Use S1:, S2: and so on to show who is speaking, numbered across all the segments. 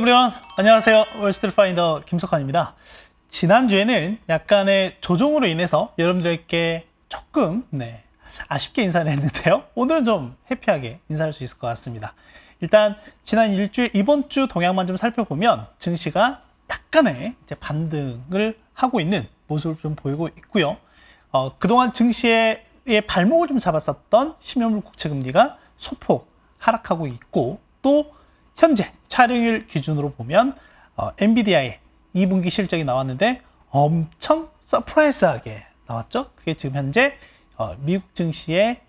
S1: 에브리원, 안녕하세요. 월스트리트 파인더 김석환입니다. 지난주에는 약간의 조정으로 인해서 여러분들께 조금 아쉽게 인사를 했는데요. 오늘은 좀 해피하게 인사할 수 있을 것 같습니다. 일단 지난 일주일, 이번 주 동향만 좀 살펴보면 증시가 약간의 반등을 하고 있는 모습을 좀 보이고 있고요. 그동안 증시의 발목을 좀 잡았었던 10년물 국채금리가 소폭 하락하고 있고, 또 현재 촬영일 기준으로 보면 엔비디아의 2분기 실적이 나왔는데 엄청 서프라이즈하게 나왔죠. 그게 지금 현재 미국 증시의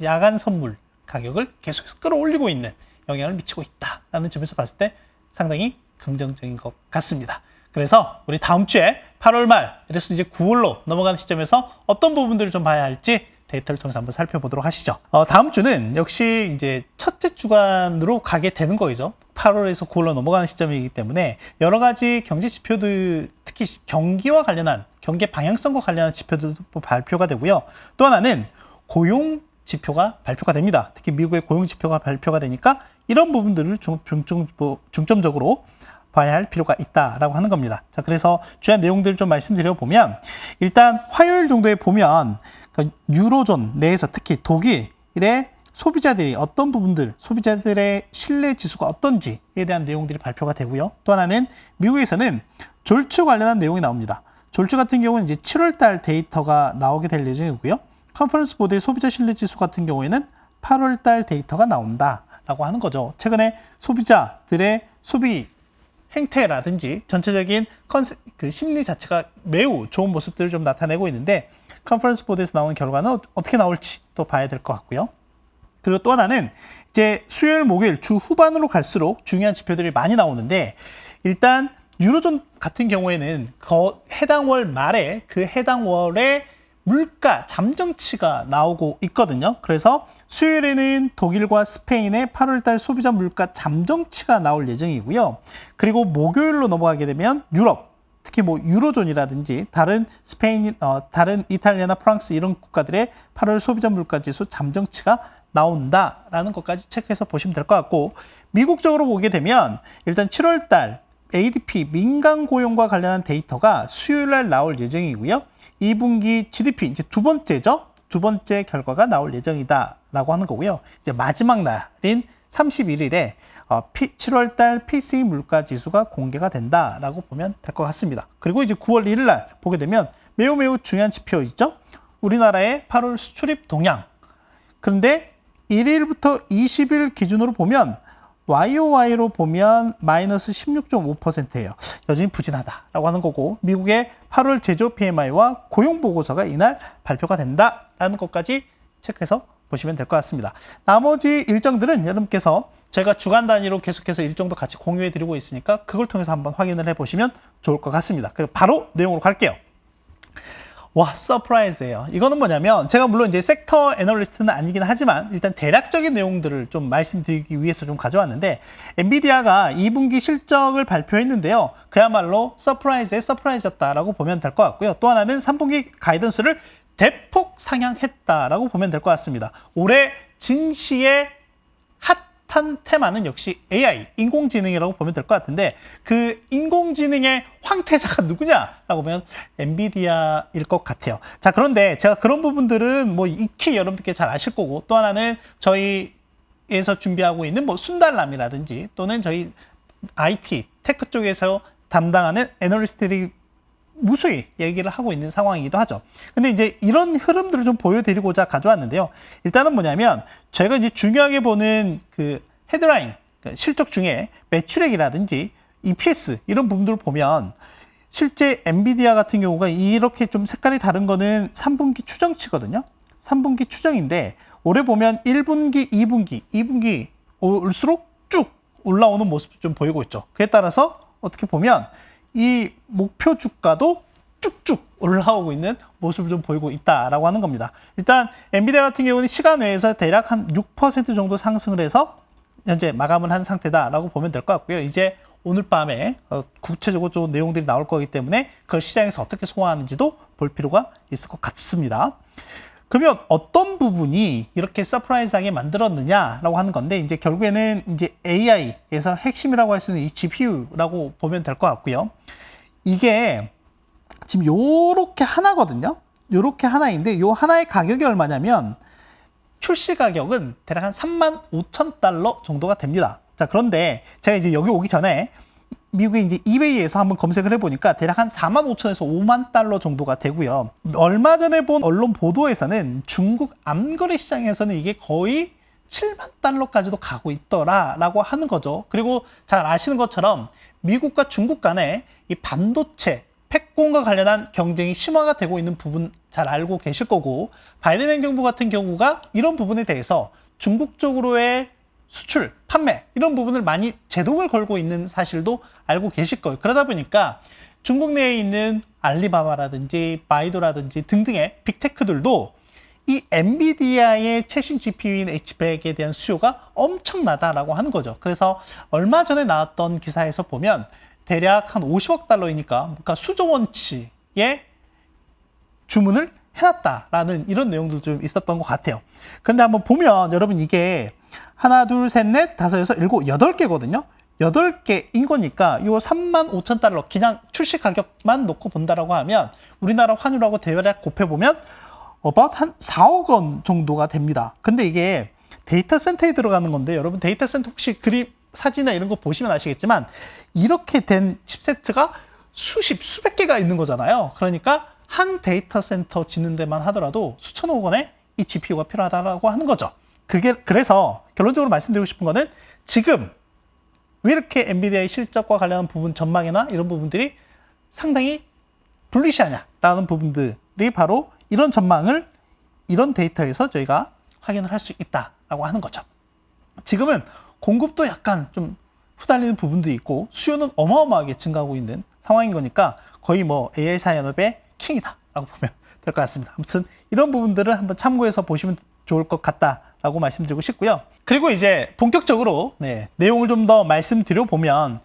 S1: 야간 선물 가격을 계속해서 끌어올리고 있는 영향을 미치고 있다라는 점에서 봤을 때 상당히 긍정적인 것 같습니다. 그래서 우리 다음 주에 8월 말, 그래서 이제 9월로 넘어가는 시점에서 어떤 부분들을 좀 봐야 할지 데이터를 통해서 한번 살펴보도록 하시죠. 다음 주는 역시 이제 첫째 주간으로 가게 되는 거죠. 8월에서 9월로 넘어가는 시점이기 때문에 여러 가지 경제 지표들, 특히 경기와 관련한, 경기 방향성과 관련한 지표들도 발표가 되고요. 또 하나는 고용 지표가 발표가 됩니다. 특히 미국의 고용 지표가 발표가 되니까 이런 부분들을 중점적으로 봐야 할 필요가 있다라고 하는 겁니다. 자, 그래서 주요한 내용들을 좀 말씀드려 보면, 일단 화요일 정도에 보면 유로존 내에서 특히 독일의 소비자들이 어떤 부분들, 소비자들의 신뢰 지수가 어떤지에 대한 내용들이 발표가 되고요. 또 하나는 미국에서는 졸주 관련한 내용이 나옵니다. 졸주 같은 경우는 이제 7월달 데이터가 나오게 될 예정이고요. 컨퍼런스 보드의 소비자 신뢰 지수 같은 경우에는 8월달 데이터가 나온다라고 하는 거죠. 최근에 소비자들의 소비 행태라든지 전체적인 심리 자체가 매우 좋은 모습들을 좀 나타내고 있는데, 컨퍼런스 보드에서 나오는 결과는 어떻게 나올지 또 봐야 될 것 같고요. 그리고 또 하나는 이제 수요일, 목요일 주 후반으로 갈수록 중요한 지표들이 많이 나오는데, 일단 유로존 같은 경우에는 해당 월 말에 그 해당 월의 물가 잠정치가 나오고 있거든요. 그래서 수요일에는 독일과 스페인의 8월달 소비자 물가 잠정치가 나올 예정이고요. 그리고 목요일로 넘어가게 되면 유럽, 특히 뭐 유로존이라든지 다른 스페인, 다른 이탈리아나 프랑스 이런 국가들의 8월 소비자 물가 지수 잠정치가 나온다라는 것까지 체크해서 보시면 될 것 같고, 미국적으로 보게 되면 일단 7월달 ADP 민간 고용과 관련한 데이터가 수요일 날 나올 예정이고요. 2분기 GDP 이제 두 번째죠. 두 번째 결과가 나올 예정이다라고 하는 거고요. 이제 마지막 날인 31일에 7월달 PCE 물가 지수가 공개가 된다라고 보면 될 것 같습니다. 그리고 이제 9월 1일 날 보게 되면 매우 중요한 지표 있죠. 우리나라의 8월 수출입 동향. 그런데 1일부터 20일 기준으로 보면 YOY로 보면 마이너스 16.5%예요. 여전히 부진하다라고 하는 거고, 미국의 8월 제조 PMI와 고용 보고서가 이날 발표가 된다라는 것까지 체크해서 보시면 될 것 같습니다. 나머지 일정들은 여러분께서 제가 주간 단위로 계속해서 일정도 같이 공유해 드리고 있으니까 그걸 통해서 한번 확인을 해 보시면 좋을 것 같습니다. 그리고 바로 내용으로 갈게요. 와, 서프라이즈예요. 이거는 뭐냐면, 제가 물론 이제 섹터 애널리스트는 아니긴 하지만 일단 대략적인 내용들을 좀 말씀드리기 위해서 좀 가져왔는데, 엔비디아가 2분기 실적을 발표했는데요. 그야말로 서프라이즈였다라고 보면 될 것 같고요. 또 하나는 3분기 가이던스를 대폭 상향했다라고 보면 될 것 같습니다. 올해 증시의 핫한 테마는 역시 AI, 인공지능이라고 보면 될 것 같은데, 그 인공지능의 황태자가 누구냐라고 보면 엔비디아일 것 같아요. 자, 그런데 제가 그런 부분들은 뭐 익히 여러분들께 잘 아실 거고, 또 하나는 저희에서 준비하고 있는 뭐 순달람이라든지 또는 저희 IT, 테크 쪽에서 담당하는 애널리스트들이 무수히 얘기를 하고 있는 상황이기도 하죠. 근데 이제 이런 흐름들을 좀 보여드리고자 가져왔는데요. 일단은 뭐냐면, 제가 이제 중요하게 보는 그 헤드라인, 실적 중에 매출액이라든지 EPS 이런 부분들을 보면, 실제 엔비디아 같은 경우가 이렇게 좀 색깔이 다른 거는 3분기 추정치거든요. 3분기 추정인데, 올해 보면 1분기, 2분기 올수록 쭉 올라오는 모습을 좀 보이고 있죠. 그에 따라서 어떻게 보면 이 목표 주가도 쭉쭉 올라오고 있는 모습을 좀 보이고 있다라고 하는 겁니다. 일단 엔비디아 같은 경우는 시간 외에서 대략 한 6% 정도 상승을 해서 현재 마감을 한 상태다라고 보면 될 것 같고요. 이제 오늘 밤에 구체적으로 좀 내용들이 나올 거기 때문에 그걸 시장에서 어떻게 소화하는지도 볼 필요가 있을 것 같습니다. 그러면 어떤 부분이 이렇게 서프라이즈하게 만들었느냐라고 하는 건데, 이제 결국에는 이제 AI에서 핵심이라고 할 수 있는 이 GPU라고 보면 될 것 같고요. 이게 지금 요렇게 하나거든요. 요렇게 하나인데, 요 하나의 가격이 얼마냐면 출시 가격은 대략 한 35,000달러 정도가 됩니다. 자, 그런데 제가 이제 여기 오기 전에 미국의 이제 이베이에서 한번 검색을 해보니까 대략 한 45,000에서 5만 달러 정도가 되고요. 얼마 전에 본 언론 보도에서는 중국 암거래 시장에서는 이게 거의 7만 달러까지도 가고 있더라라고 하는 거죠. 그리고 잘 아시는 것처럼 미국과 중국 간에 이 반도체, 패권과 관련한 경쟁이 심화가 되고 있는 부분 잘 알고 계실 거고, 바이든 행정부 같은 경우가 이런 부분에 대해서 중국 쪽으로의 수출, 판매 이런 부분을 많이 제동을 걸고 있는 사실도 알고 계실 거예요. 그러다 보니까 중국 내에 있는 알리바바라든지 바이두라든지 등등의 빅테크들도 이 엔비디아의 최신 GPU인 H100에 대한 수요가 엄청나다라고 하는 거죠. 그래서 얼마 전에 나왔던 기사에서 보면 대략 한 50억 달러이니까 그러니까 수조 원치의 주문을 해놨다라는 이런 내용도 좀 있었던 것 같아요. 근데 한번 보면 여러분 이게 하나, 둘, 셋, 넷, 다섯, 여섯, 일곱, 8개거든요. 8개인 거니까 요 35,000달러 그냥 출시 가격만 놓고 본다라고 하면 우리나라 환율하고 대략 곱해보면 about 한 4억 원 정도가 됩니다. 근데 이게 데이터 센터에 들어가는 건데, 여러분 데이터 센터 혹시 그림, 사진이나 이런 거 보시면 아시겠지만 이렇게 된 칩세트가 수백 개가 있는 거잖아요. 그러니까 한 데이터 센터 짓는 데만 하더라도 수천억 원의 이 GPU가 필요하다고 하는 거죠. 그래서 결론적으로 말씀드리고 싶은 거는 지금 왜 이렇게 엔비디아의 실적과 관련한 부분 전망이나 이런 부분들이 상당히 불리시하냐라는 부분들이 바로 이런 전망을 이런 데이터에서 저희가 확인을 할 수 있다라고 하는 거죠. 지금은 공급도 약간 좀 후달리는 부분도 있고 수요는 어마어마하게 증가하고 있는 상황인 거니까 거의 뭐 AI 산업의 킹이다라고 보면 될 것 같습니다. 아무튼 이런 부분들을 한번 참고해서 보시면 좋을 것 같다라고 말씀드리고 싶고요. 그리고 이제 본격적으로 내용을 좀 더 말씀드려 보면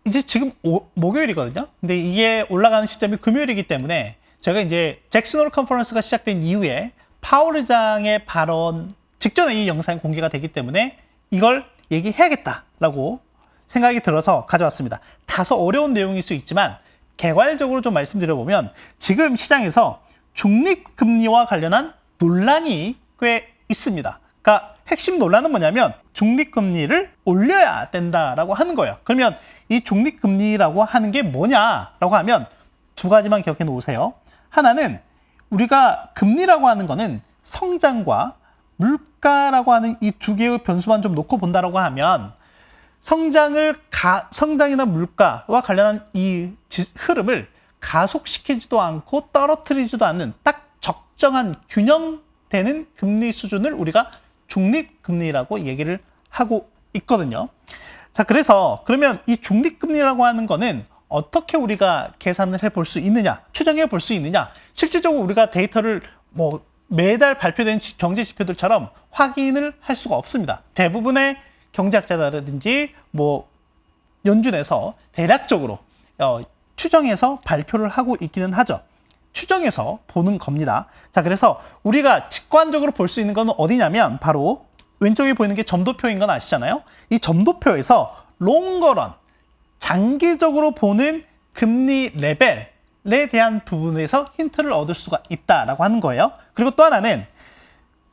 S1: 이제 지금 목요일이거든요. 근데 이게 올라가는 시점이 금요일이기 때문에 제가 이제 잭슨 홀 컨퍼런스가 시작된 이후에 파월 의장의 발언 직전에 이 영상이 공개가 되기 때문에 이걸 얘기해야겠다라고 생각이 들어서 가져왔습니다. 다소 어려운 내용일 수 있지만 개괄적으로 좀 말씀드려보면 지금 시장에서 중립금리와 관련한 논란이 꽤 있습니다. 그러니까 핵심 논란은 뭐냐면 중립금리를 올려야 된다라고 하는 거예요. 그러면 이 중립금리라고 하는 게 뭐냐라고 하면 두 가지만 기억해 놓으세요. 하나는 우리가 금리라고 하는 거는 성장과 물가라고 하는 이 두 개의 변수만 좀 놓고 본다라고 하면 성장이나 물가와 관련한 이 흐름을 가속시키지도 않고 떨어뜨리지도 않는 딱 적정한 균형되는 금리 수준을 우리가 중립금리라고 얘기를 하고 있거든요. 자, 그래서 그러면 이 중립금리라고 하는 거는 어떻게 우리가 계산을 해볼 수 있느냐, 추정해 볼 수 있느냐, 실질적으로 우리가 데이터를 뭐 매달 발표된 경제 지표들처럼 확인을 할 수가 없습니다. 대부분의 경제학자라든지 뭐 연준에서 대략적으로 추정해서 발표를 하고 있기는 하죠. 추정해서 보는 겁니다. 자, 그래서 우리가 직관적으로 볼 수 있는 건 어디냐면 바로 왼쪽에 보이는 게 점도표인 건 아시잖아요. 이 점도표에서 롱거런, 장기적으로 보는 금리 레벨에 대한 부분에서 힌트를 얻을 수가 있다라고 하는 거예요. 그리고 또 하나는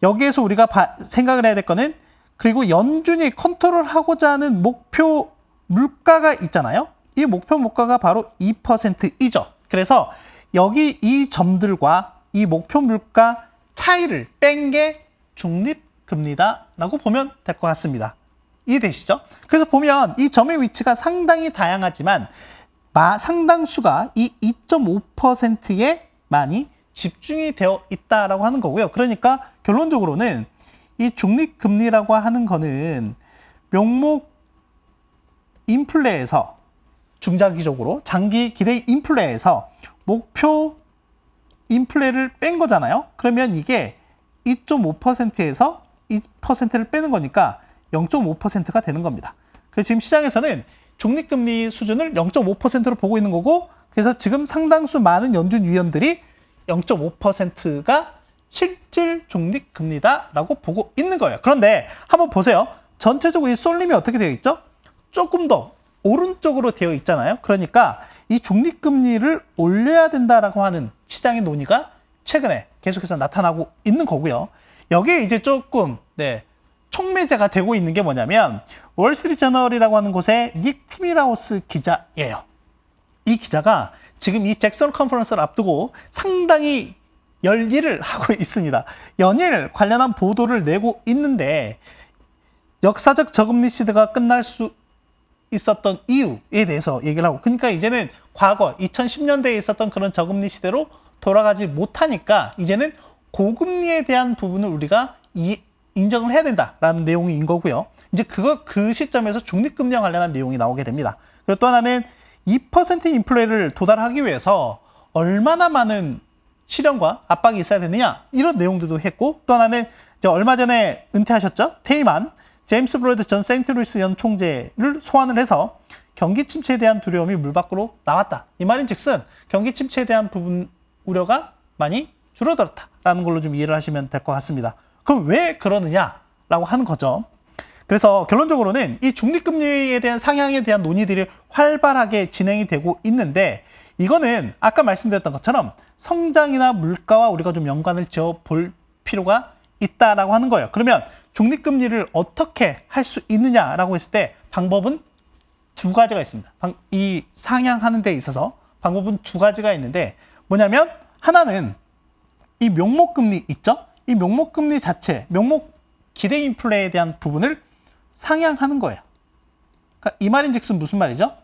S1: 여기에서 우리가 생각을 해야 될 거는, 그리고 연준이 컨트롤하고자 하는 목표 물가가 있잖아요. 이 목표 물가가 바로 2%이죠. 그래서 여기 이 점들과 이 목표 물가 차이를 뺀 게 중립금리다라고 보면 될 것 같습니다. 이해되시죠? 그래서 보면 이 점의 위치가 상당히 다양하지만 상당수가 이 2.5%에 많이 집중이 되어 있다라고 하는 거고요. 그러니까 결론적으로는 이 중립금리라고 하는 거는 명목 인플레에서 중장기적으로 장기 기대 인플레에서 목표 인플레를 뺀 거잖아요. 그러면 이게 2.5%에서 2%를 빼는 거니까 0.5%가 되는 겁니다. 그래서 지금 시장에서는 중립금리 수준을 0.5%로 보고 있는 거고, 그래서 지금 상당수 많은 연준 위원들이 0.5%가 실질 중립금리다라고 보고 있는 거예요. 그런데 한번 보세요. 전체적으로 이 쏠림이 어떻게 되어 있죠? 조금 더 오른쪽으로 되어 있잖아요. 그러니까 이 중립금리를 올려야 된다라고 하는 시장의 논의가 최근에 계속해서 나타나고 있는 거고요. 여기에 이제 조금 촉매제가 되고 있는 게 뭐냐면 월스트리트저널이라고 하는 곳의 닉 티밀하우스 기자예요. 이 기자가 지금 이 잭슨 컨퍼런스를 앞두고 상당히 열일을 하고 있습니다. 연일 관련한 보도를 내고 있는데 역사적 저금리 시대가 끝날 수 있었던 이유에 대해서 얘기를 하고, 그러니까 이제는 과거 2010년대에 있었던 그런 저금리 시대로 돌아가지 못하니까 이제는 고금리에 대한 부분을 우리가 인정을 해야 된다라는 내용인 거고요. 이제 그 시점에서 중립금리와 관련한 내용이 나오게 됩니다. 그리고 또 하나는 2% 인플레를 도달하기 위해서 얼마나 많은 실현과 압박이 있어야 되느냐, 이런 내용들도 했고, 또 하나는 이제 얼마 전에 은퇴하셨죠? 퇴임한 제임스 브로이드 전 세인트루이스 연 총재를 소환을 해서 경기 침체에 대한 두려움이 물 밖으로 나왔다. 이 말인 즉슨 경기 침체에 대한 부분 우려가 많이 줄어들었다라는 걸로 좀 이해를 하시면 될 것 같습니다. 그럼 왜 그러느냐라고 하는 거죠. 그래서 결론적으로는 이 중립금리에 대한 상향에 대한 논의들이 활발하게 진행이 되고 있는데, 이거는 아까 말씀드렸던 것처럼 성장이나 물가와 우리가 좀 연관을 지어 볼 필요가 있다라고 하는 거예요. 그러면 중립금리를 어떻게 할 수 있느냐라고 했을 때 방법은 두 가지가 있습니다. 이 상향하는 데 있어서 방법은 두 가지가 있는데, 뭐냐면 하나는 이 명목금리 있죠? 이 명목금리 자체, 명목 기대 인플레에 대한 부분을 상향하는 거예요. 그러니까 이 말인 즉슨 무슨 말이죠?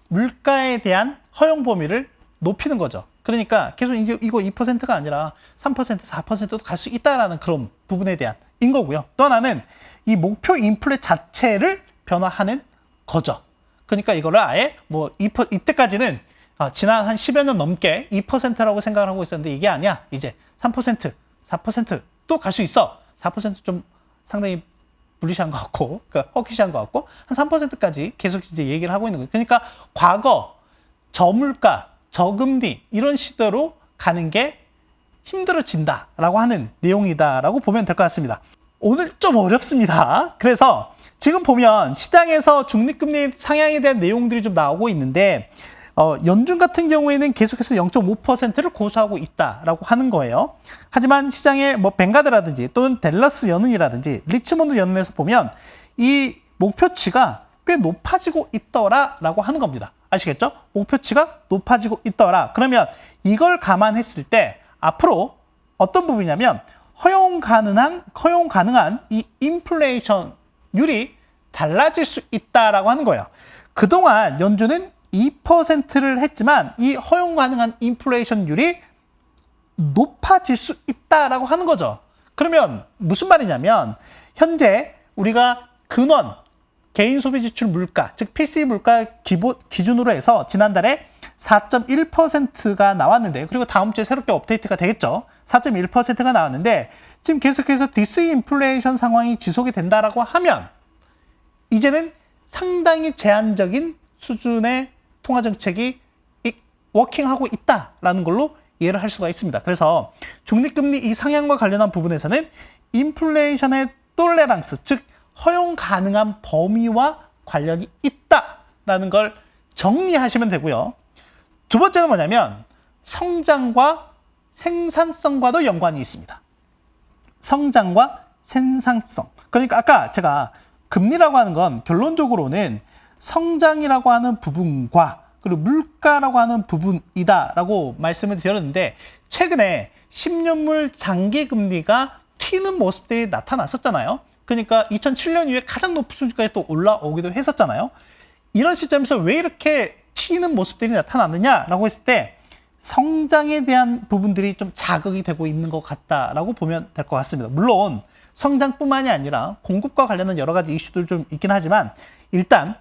S1: 물가에 대한 허용 범위를 높이는 거죠. 그러니까 계속 이제 이거 2%가 아니라 3%, 4%도 갈 수 있다라는 그런 부분에 대한 인 거고요. 또 하나는 이 목표 인플레 자체를 변화하는 거죠. 그러니까 이거를 아예 뭐 이때까지는 지난 한 10여 년 넘게 2%라고 생각을 하고 있었는데 이게 아니야. 이제 3%, 4%또 갈 수 있어. 4% 좀 상당히 불리시한 것 같고, 그러니까 허키시한 것 같고, 한 3%까지 계속 이제 얘기를 하고 있는 거예요. 그러니까 과거 저물가, 저금리 이런 시대로 가는 게 힘들어진다라고 하는 내용이다라고 보면 될 것 같습니다. 오늘 좀 어렵습니다. 그래서 지금 보면 시장에서 중립금리 상향에 대한 내용들이 좀 나오고 있는데, 연준 같은 경우에는 계속해서 0.5%를 고수하고 있다라고 하는 거예요. 하지만 시장의 뭐 벵가드라든지 또는 댈러스 연은이라든지 리치몬드 연은에서 보면 이 목표치가 꽤 높아지고 있더라라고 하는 겁니다. 아시겠죠? 목표치가 높아지고 있더라. 그러면 이걸 감안했을 때 앞으로 어떤 부분이냐면 허용 가능한 이 인플레이션율이 달라질 수 있다라고 하는 거예요. 그동안 연준은 2%를 했지만 이 허용 가능한 인플레이션율이 높아질 수 있다라고 하는 거죠. 그러면 무슨 말이냐면 현재 우리가 근원 개인 소비 지출 물가, 즉 PCE 물가 기준으로 해서 지난달에 4.1%가 나왔는데, 그리고 다음 주에 새롭게 업데이트가 되겠죠. 4.1%가 나왔는데 지금 계속해서 디스인플레이션 상황이 지속이 된다라고 하면 이제는 상당히 제한적인 수준의 통화정책이 워킹하고 있다라는 걸로 이해를 할 수가 있습니다. 그래서 중립금리 이 상향과 관련한 부분에서는 인플레이션의 톨레랑스, 즉 허용 가능한 범위와 관련이 있다라는 걸 정리하시면 되고요. 두 번째는 뭐냐면 성장과 생산성과도 연관이 있습니다. 성장과 생산성. 그러니까 아까 제가 금리라고 하는 건 결론적으로는 성장이라고 하는 부분과 그리고 물가라고 하는 부분이다라고 말씀을 드렸는데, 최근에 10년물 장기금리가 튀는 모습들이 나타났었잖아요. 그러니까 2007년 이후에 가장 높은 수준까지 또 올라오기도 했었잖아요. 이런 시점에서 왜 이렇게 튀는 모습들이 나타났느냐라고 했을 때 성장에 대한 부분들이 좀 자극이 되고 있는 것 같다라고 보면 될 것 같습니다. 물론 성장뿐만이 아니라 공급과 관련된 여러 가지 이슈들 좀 있긴 하지만 일단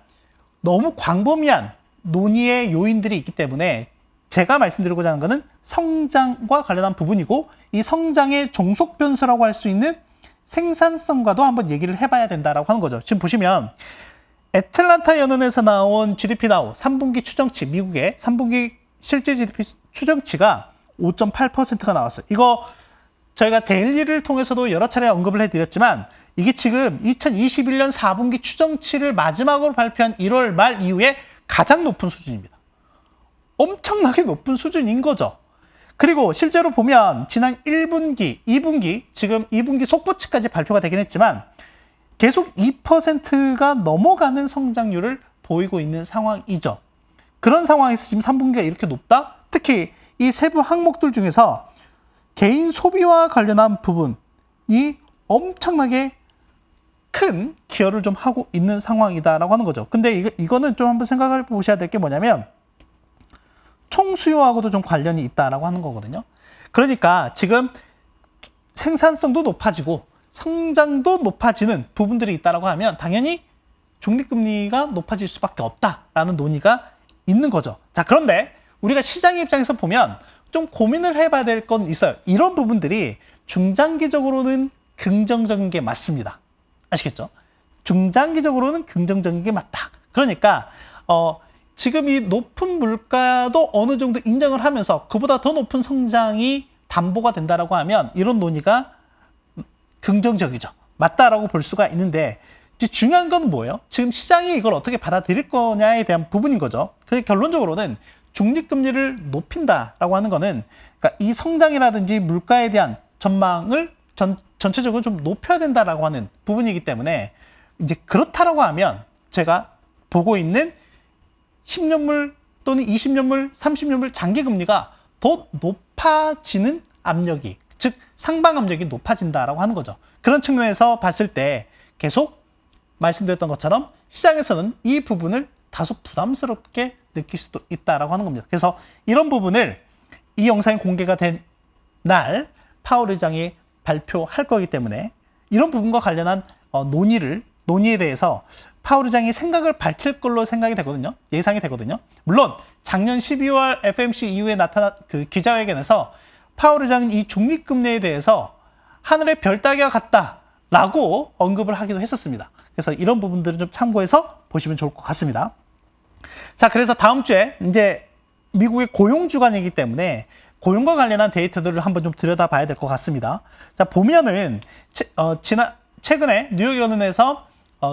S1: 너무 광범위한 논의의 요인들이 있기 때문에 제가 말씀드리고자 하는 것은 성장과 관련한 부분이고, 이 성장의 종속 변수라고 할 수 있는 생산성과도 한번 얘기를 해봐야 된다라고 하는 거죠. 지금 보시면 애틀란타 연은에서 나온 GDP 나우 3분기 추정치, 미국의 3분기 실제 GDP 추정치가 5.8%가 나왔어요. 이거 저희가 데일리를 통해서도 여러 차례 언급을 해드렸지만 이게 지금 2021년 4분기 추정치를 마지막으로 발표한 1월 말 이후에 가장 높은 수준입니다. 엄청나게 높은 수준인 거죠. 그리고 실제로 보면 지난 1분기, 2분기, 지금 2분기 속보치까지 발표가 되긴 했지만 계속 2%가 넘어가는 성장률을 보이고 있는 상황이죠. 그런 상황에서 지금 3분기가 이렇게 높다? 특히 이 세부 항목들 중에서 개인 소비와 관련한 부분이 엄청나게 큰 기여를 좀 하고 있는 상황이다라고 하는 거죠. 근데 이거는 좀 한번 생각해 보셔야 될 게 뭐냐면 총수요하고도 좀 관련이 있다라고 하는 거거든요. 그러니까 지금 생산성도 높아지고 성장도 높아지는 부분들이 있다라고 하면 당연히 적립금리가 높아질 수밖에 없다라는 논의가 있는 거죠. 자, 그런데 우리가 시장의 입장에서 보면 좀 고민을 해봐야 될 건 있어요. 이런 부분들이 중장기적으로는 긍정적인 게 맞습니다. 아시겠죠? 중장기적으로는 긍정적인 게 맞다. 그러니까 지금 이 높은 물가도 어느 정도 인정을 하면서 그보다 더 높은 성장이 담보가 된다라고 하면 이런 논의가 긍정적이죠. 맞다라고 볼 수가 있는데 중요한 건 뭐예요? 지금 시장이 이걸 어떻게 받아들일 거냐에 대한 부분인 거죠. 그래서 결론적으로는 중립금리를 높인다라고 하는 거는 그러니까 이 성장이라든지 물가에 대한 전망을 전체적으로 좀 높여야 된다라고 하는 부분이기 때문에 이제 그렇다라고 하면 제가 보고 있는 10년물 또는 20년물, 30년물 장기금리가 더 높아지는 압력이, 즉 상방 압력이 높아진다라고 하는 거죠. 그런 측면에서 봤을 때 계속 말씀드렸던 것처럼 시장에서는 이 부분을 다소 부담스럽게 느낄 수도 있다라고 하는 겁니다. 그래서 이런 부분을 이 영상이 공개가 된 날 파월 의장이 발표할 거기 때문에 이런 부분과 관련한 논의에 대해서 파월 의장이 생각을 밝힐 걸로 생각이 되거든요. 예상이 되거든요. 물론 작년 12월 FMC 이후에 나타난 그 기자회견에서 파월 의장은 이 중립금리에 대해서 하늘의 별 따기와 같다라고 언급을 하기도 했었습니다. 그래서 이런 부분들을 좀 참고해서 보시면 좋을 것 같습니다. 자, 그래서 다음 주에 이제 미국의 고용 주간이기 때문에 고용과 관련한 데이터들을 한번 좀 들여다봐야 될 것 같습니다. 자, 보면은 최근에 뉴욕 연은에서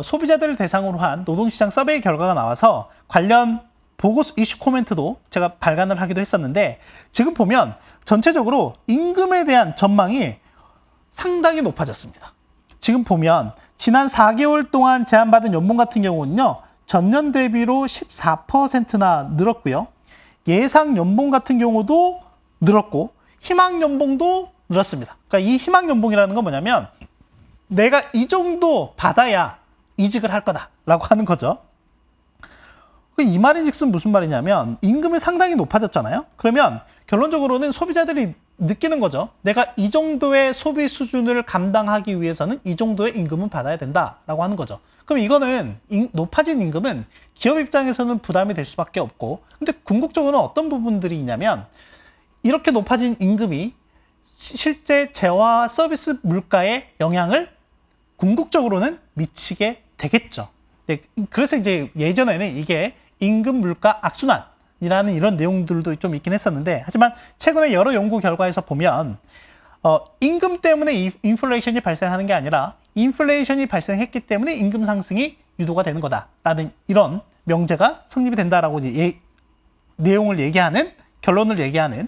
S1: 소비자들을 대상으로 한 노동시장 서베이 결과가 나와서 관련 보고서 이슈 코멘트도 제가 발간을 하기도 했었는데 지금 보면 전체적으로 임금에 대한 전망이 상당히 높아졌습니다. 지금 보면 지난 4개월 동안 제안받은 연봉 같은 경우는요. 전년 대비로 14%나 늘었고요. 예상 연봉 같은 경우도 늘었고 희망 연봉도 늘었습니다. 그러니까 이 희망 연봉이라는 건 뭐냐면 내가 이 정도 받아야 이직을 할 거다라고 하는 거죠. 이 말인즉슨 무슨 말이냐면 임금이 상당히 높아졌잖아요. 그러면 결론적으로는 소비자들이 느끼는 거죠. 내가 이 정도의 소비 수준을 감당하기 위해서는 이 정도의 임금은 받아야 된다라고 하는 거죠. 그럼 이거는 높아진 임금은 기업 입장에서는 부담이 될 수밖에 없고 근데 궁극적으로는 어떤 부분들이 있냐면 이렇게 높아진 임금이 실제 재화와 서비스 물가에 영향을 궁극적으로는 미치게 되겠죠. 네, 그래서 이제 예전에는 이게 임금 물가 악순환이라는 이런 내용들도 좀 있긴 했었는데 하지만 최근에 여러 연구 결과에서 보면 임금 때문에 인플레이션이 발생하는 게 아니라 인플레이션이 발생했기 때문에 임금 상승이 유도가 되는 거다라는 이런 명제가 성립이 된다라고 내용을 얘기하는 결론을 얘기하는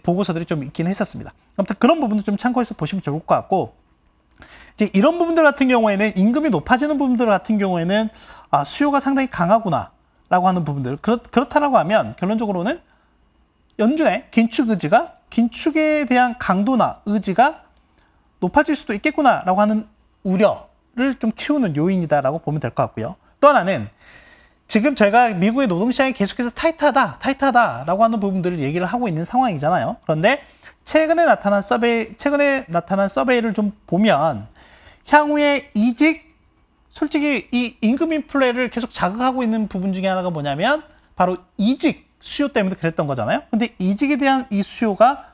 S1: 보고서들이 좀 있긴 했었습니다. 아무튼 그런 부분도 좀 참고해서 보시면 좋을 것 같고 이제 이런 부분들 같은 경우에는 임금이 높아지는 부분들 같은 경우에는 수요가 상당히 강하구나 라고 하는 부분들 그렇다라고 하면 결론적으로는 연준의 긴축에 대한 강도나 의지가 높아질 수도 있겠구나 라고 하는 우려를 좀 키우는 요인이다 라고 보면 될 것 같고요. 또 하나는 지금 저희가 미국의 노동시장이 계속해서 타이트하다 라고 하는 부분들을 얘기를 하고 있는 상황이잖아요. 그런데 최근에 나타난 서베이를 좀 보면 향후에 솔직히 이 임금 인플레를 계속 자극하고 있는 부분 중에 하나가 뭐냐면 바로 이직 수요 때문에 그랬던 거잖아요. 근데 이직에 대한 이 수요가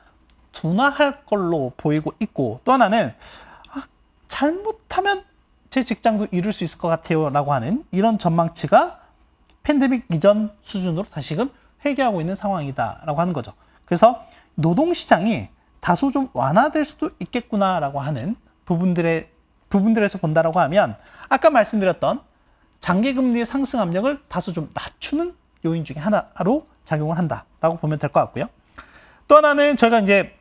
S1: 둔화할 걸로 보이고 있고 또 하나는 잘못하면 제 직장도 잃을 수 있을 것 같아요 라고 하는 이런 전망치가 팬데믹 이전 수준으로 다시금 회귀하고 있는 상황이다 라고 하는 거죠. 그래서 노동시장이 다소 좀 완화될 수도 있겠구나라고 하는 부분들에서 본다라고 하면 아까 말씀드렸던 장기금리의 상승 압력을 다소 좀 낮추는 요인 중에 하나로 작용을 한다라고 보면 될 것 같고요. 또 하나는 저희가 이제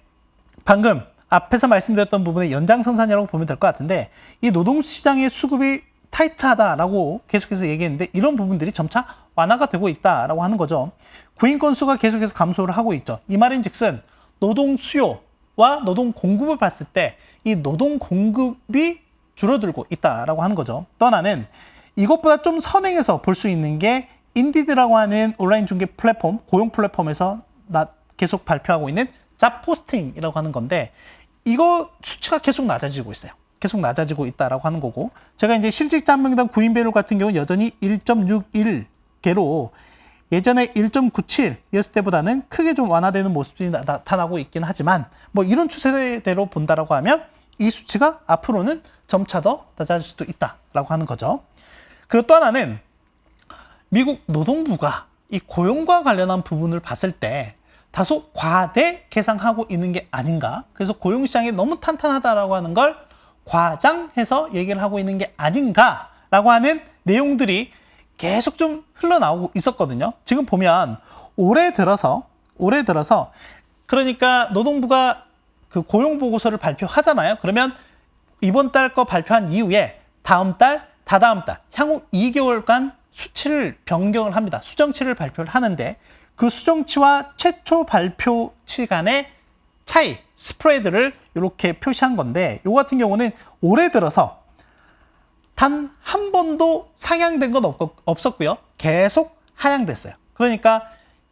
S1: 방금 앞에서 말씀드렸던 부분의 연장선상이라고 보면 될 것 같은데, 이 노동시장의 수급이 타이트하다라고 계속해서 얘기했는데 이런 부분들이 점차 완화가 되고 있다라고 하는 거죠. 구인 건수가 계속해서 감소를 하고 있죠. 이 말인즉슨 노동 수요와 노동 공급을 봤을 때 이 노동 공급이 줄어들고 있다라고 하는 거죠. 또 하나는 이것보다 좀 선행해서 볼 수 있는 게 인디드라고 하는 온라인 중개 플랫폼, 고용 플랫폼에서 계속 발표하고 있는 잡 포스팅이라고 하는 건데, 이거 수치가 계속 낮아지고 있어요. 계속 낮아지고 있다라고 하는 거고, 제가 이제 실직자 한 명당 구인 배율 같은 경우는 여전히 1.61개로 예전에 1.97이었을 때보다는 크게 좀 완화되는 모습이 나타나고 있긴 하지만, 뭐 이런 추세대로 본다라고 하면 이 수치가 앞으로는 점차 더 낮아질 수도 있다라고 하는 거죠. 그리고 또 하나는 미국 노동부가 이 고용과 관련한 부분을 봤을 때 다소 과대 계상하고 있는 게 아닌가. 그래서 고용시장이 너무 탄탄하다라고 하는 걸 과장해서 얘기를 하고 있는 게 아닌가라고 하는 내용들이 계속 좀 흘러나오고 있었거든요. 지금 보면 올해 들어서 그러니까 노동부가 그 고용 보고서를 발표하잖아요. 그러면 이번 달 거 발표한 이후에 다음 달, 다다음 달, 향후 2개월간 수치를 변경을 합니다. 수정치를 발표를 하는데 그 수정치와 최초 발표치 간의 차이, 스프레드를 이렇게 표시한 건데, 이 같은 경우는 올해 들어서 단 한 번도 상향된 건 없었고요. 계속 하향됐어요. 그러니까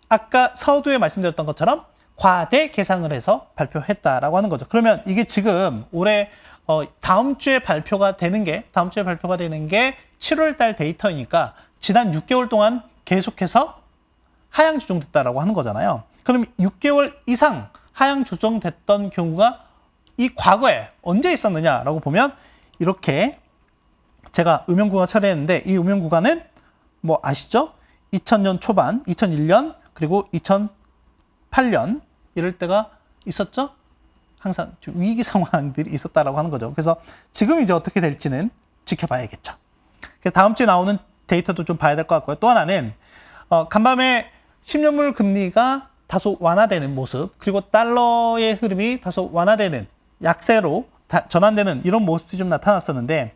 S1: 아까 서두에 말씀드렸던 것처럼 과대 계상을 해서 발표했다라고 하는 거죠. 그러면 이게 지금 올해 다음 주에 발표가 되는 게 7월 달 데이터이니까 지난 6개월 동안 계속해서 하향 조정됐다라고 하는 거잖아요. 그럼 6개월 이상 하향 조정됐던 경우가 이 과거에 언제 있었느냐라고 보면, 이렇게 제가 음영구간 처리했는데 이 음영구간은 뭐 아시죠? 2000년 초반, 2001년, 그리고 2008년 이럴 때가 있었죠? 항상 위기 상황들이 있었다라고 하는 거죠. 그래서 지금 이제 어떻게 될지는 지켜봐야겠죠. 그래서 다음 주에 나오는 데이터도 좀 봐야 될 것 같고요. 또 하나는 간밤에 10년물 금리가 다소 완화되는 모습, 그리고 달러의 흐름이 다소 완화되는 약세로 전환되는 이런 모습이 좀 나타났었는데,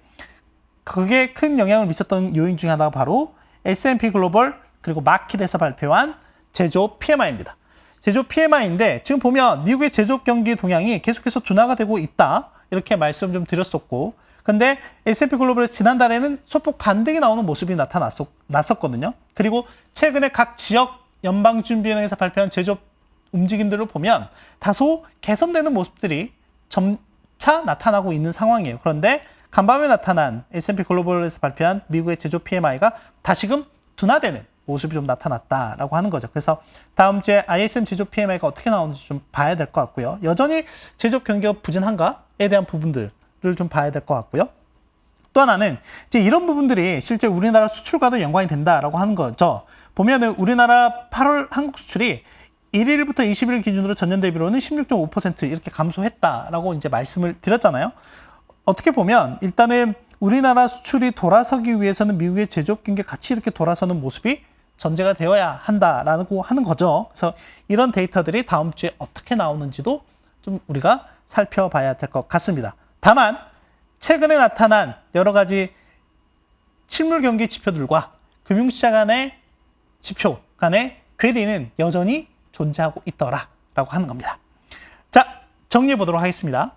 S1: 그게 큰 영향을 미쳤던 요인 중에 하나가 바로 S&P 글로벌 그리고 마켓에서 발표한 제조업 PMI입니다. 제조업 PMI인데 지금 보면 미국의 제조업 경기 동향이 계속해서 둔화가 되고 있다, 이렇게 말씀 좀 드렸었고, 근데 S&P 글로벌에서 지난달에는 소폭 반등이 나오는 모습이 나섰거든요. 그리고 최근에 각 지역 연방준비은행에서 발표한 제조업 움직임들을 보면 다소 개선되는 모습들이 점차 나타나고 있는 상황이에요. 그런데 간밤에 나타난 S&P 글로벌에서 발표한 미국의 제조업 PMI가 다시금 둔화되는 모습이 좀 나타났다라고 하는 거죠. 그래서 다음 주에 ISM 제조업 PMI가 어떻게 나오는지 좀 봐야 될 것 같고요. 여전히 제조업 경기가 부진한가에 대한 부분들을 좀 봐야 될 것 같고요. 또 하나는 이제 이런 부분들이 실제 우리나라 수출과도 연관이 된다라고 하는 거죠. 보면은 우리나라 8월 한국 수출이 1일부터 20일 기준으로 전년 대비로는 16.5% 이렇게 감소했다라고 이제 말씀을 드렸잖아요. 어떻게 보면 일단은 우리나라 수출이 돌아서기 위해서는 미국의 제조업 경기가 같이 이렇게 돌아서는 모습이 전제가 되어야 한다라고 하는 거죠. 그래서 이런 데이터들이 다음 주에 어떻게 나오는지도 좀 우리가 살펴봐야 될 것 같습니다. 다만 최근에 나타난 여러 가지 실물 경기 지표들과 금융시장 간의 지표 간의 괴리는 여전히 존재하고 있더라라고 하는 겁니다. 자, 정리해 보도록 하겠습니다.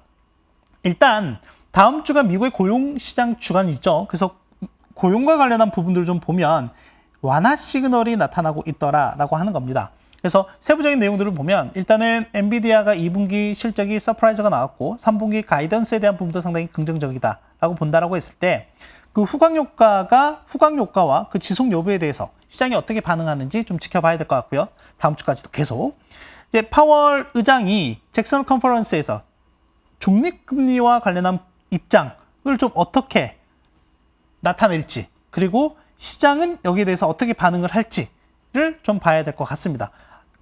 S1: 일단 다음 주가 미국의 고용시장 주간이죠. 그래서 고용과 관련한 부분들을 좀 보면 완화 시그널이 나타나고 있더라라고 하는 겁니다. 그래서 세부적인 내용들을 보면 일단은 엔비디아가 2분기 실적이 서프라이즈가 나왔고 3분기 가이던스에 대한 부분도 상당히 긍정적이다라고 본다라고 했을 때, 그 후광 효과와 그 지속 여부에 대해서 시장이 어떻게 반응하는지 좀 지켜봐야 될 것 같고요. 다음 주까지도 계속 이제 파월 의장이 잭슨 컨퍼런스에서 중립금리와 관련한 입장을 좀 어떻게 나타낼지, 그리고 시장은 여기에 대해서 어떻게 반응을 할지를 좀 봐야 될 것 같습니다.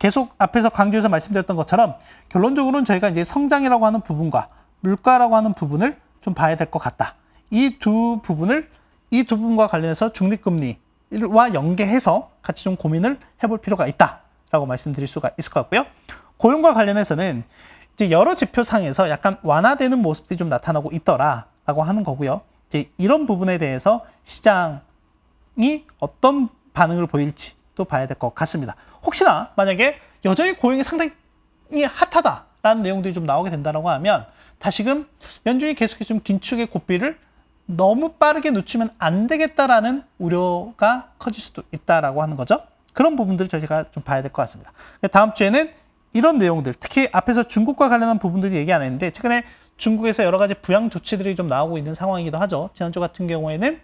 S1: 계속 앞에서 강조해서 말씀드렸던 것처럼 결론적으로는 저희가 이제 성장이라고 하는 부분과 물가라고 하는 부분을 좀 봐야 될 것 같다. 이 두 부분과 관련해서 중립금리와 연계해서 같이 좀 고민을 해볼 필요가 있다라고 말씀드릴 수가 있을 것 같고요. 고용과 관련해서는 이제 여러 지표상에서 약간 완화되는 모습들이 좀 나타나고 있더라라고 하는 거고요. 이제 이런 부분에 대해서 시장이 어떤 반응을 보일지 또 봐야 될 것 같습니다. 혹시나 만약에 여전히 고용이 상당히 핫하다라는 내용들이 좀 나오게 된다고 하면 다시금 연준이 계속해서 좀 긴축의 고삐를 너무 빠르게 늦추면 안 되겠다라는 우려가 커질 수도 있다라고 하는 거죠. 그런 부분들을 저희가 좀 봐야 될 것 같습니다. 다음 주에는 이런 내용들, 특히 앞에서 중국과 관련한 부분들이 얘기 안 했는데 최근에 중국에서 여러 가지 부양 조치들이 좀 나오고 있는 상황이기도 하죠. 지난주 같은 경우에는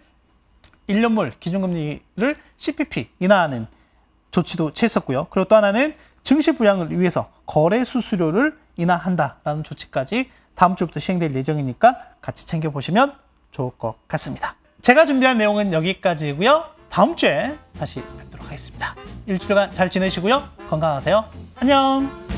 S1: 1년물 기준금리를 CPP 인하하는 조치도 취했었고요. 그리고 또 하나는 증시 부양을 위해서 거래 수수료를 인하한다라는 조치까지 다음 주부터 시행될 예정이니까 같이 챙겨보시면 좋을 것 같습니다. 제가 준비한 내용은 여기까지고요. 다음 주에 다시 뵙도록 하겠습니다. 일주일간 잘 지내시고요. 건강하세요. 안녕.